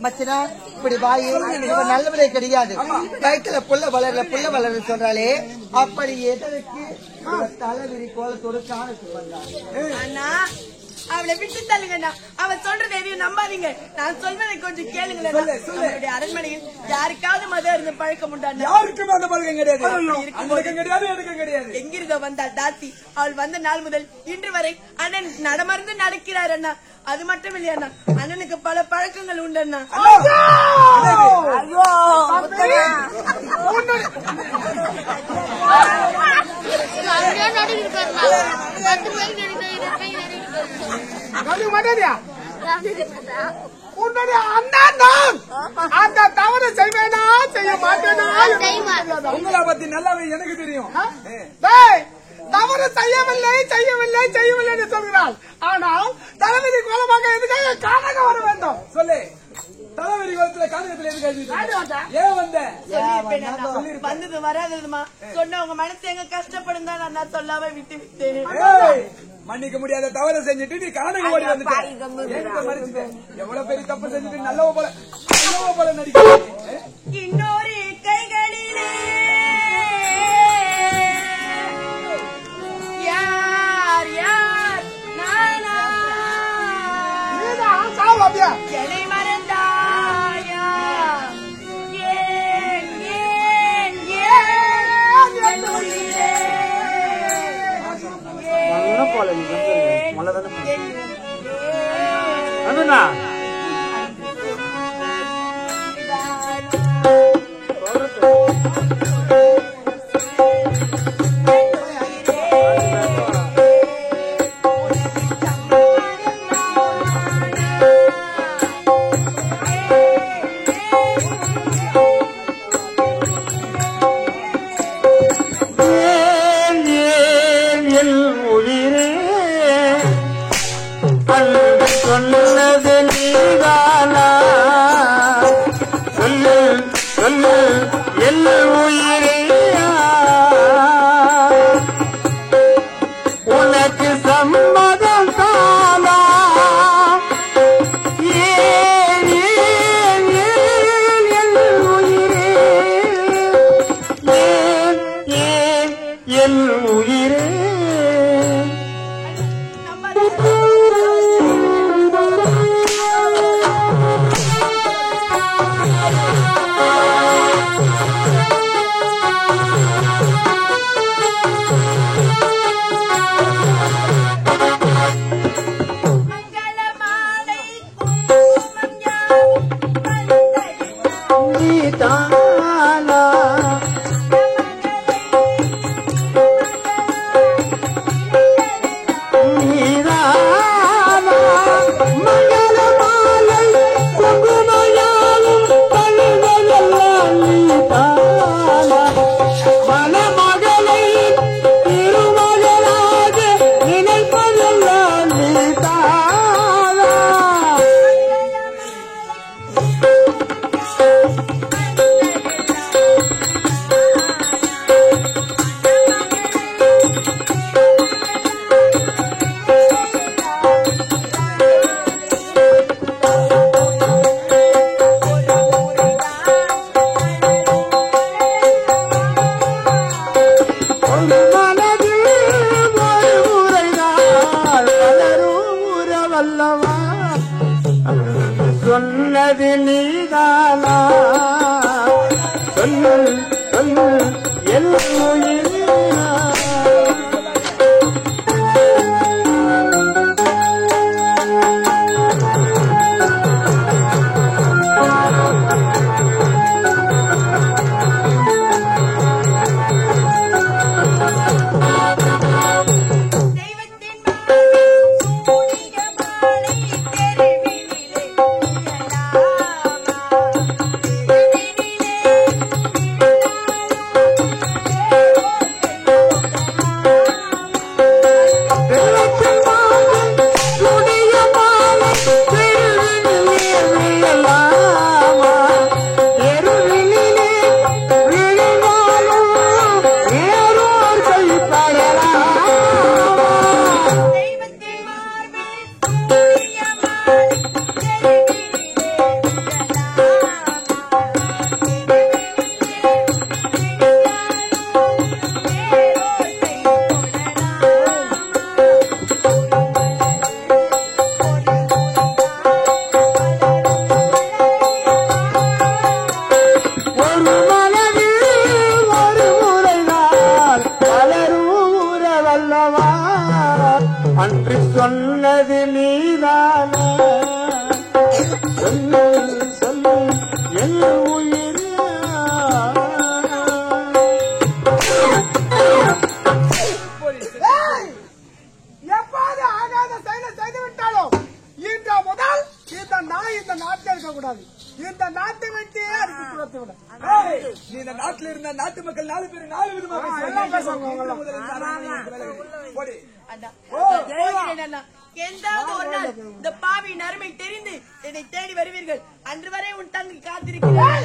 மச்சனா இப்படி வாயு நல்லவரே கிடையாது. வயிற்றுல புள்ள வளர சொல்றாளே, அப்படி எதற்கு தலைவிரி கோலத்தோடு காணத்து வந்தார்? அவளை விட்டு தள்ளுங்கண்ணா. அவன் சொல்றது எதையும் நம்பாதீங்க. நான் சொல்வதை கொஞ்சம் கேளுங்களேன். அரண்மனையில் யாருக்காவது மதம் இருந்த பழக்கம் உண்டா? யாருக்கும் அந்த பழக்கம் கிடையாது. எங்கிருந்தோ வந்தாள் தாசி. அவள் வந்த நாள் முதல் இன்று வரை அண்ணன் நடமர்ந்து நடக்கிறார் அண்ணா. அது மட்டும் இல்லையா அண்ணா, அண்ணனுக்கு பல பழக்கங்கள் உண்டு அண்ணா. அந்த தவறு செய்வேனா செய்ய மாட்டேனா? உங்களை பத்தி நல்லாவே எனக்கு தெரியும். தவறு செய்யவில்லை சொல்கிறாள். ஆனால் தலைவிதி கோலமாக எதுக்காக காணக வர வேண்டும் சொல்லு. தலைவிதி கோலத்துல காணகத்துல எதுக்காக ஏன் வந்தது வராததுமா சொன்ன உங்க மனசு எங்க கஷ்டப்படும் தான் நான் சொல்லாம விட்டு விட்டேன். மன்னிக்க முடியாத தவறு செஞ்சுட்டு நீ காணக ஓடி வந்துட்ட. எவ்வளவு பெரிய தப்பு செஞ்சுட்டு நல்லவ போல நடிக்க. இன்னொரு கைகளிலே யார் யார் நானா என்னை மறந்தாயா? சொன்னது நீதானா? சொல்லு சொல்லு என் உயிரே, உனக்கு சம்மதம் தானா? ஏன் ஏன் ஏன் என் உயிரே, ஏன் ஏன் என் உயிரே. சொன்னது நீதானா? சொல்லு சொல்லு என் உயிரே. பண்ணக்கூடாது. இந்த நாட்டை விட்டு அதுக்கு குலத்தை விட. நீ இந்த நாட்டுல இருந்த நாட்டு மக்கள் 4 பேர் 4 விதமா எந்தாவது ஒரு நாள் இந்த பாவியின் அருமை தெரிந்து என்னை தேடி வருவீர்கள். அன்று வரை உன் தங்கி காத்திருக்கிறேன்.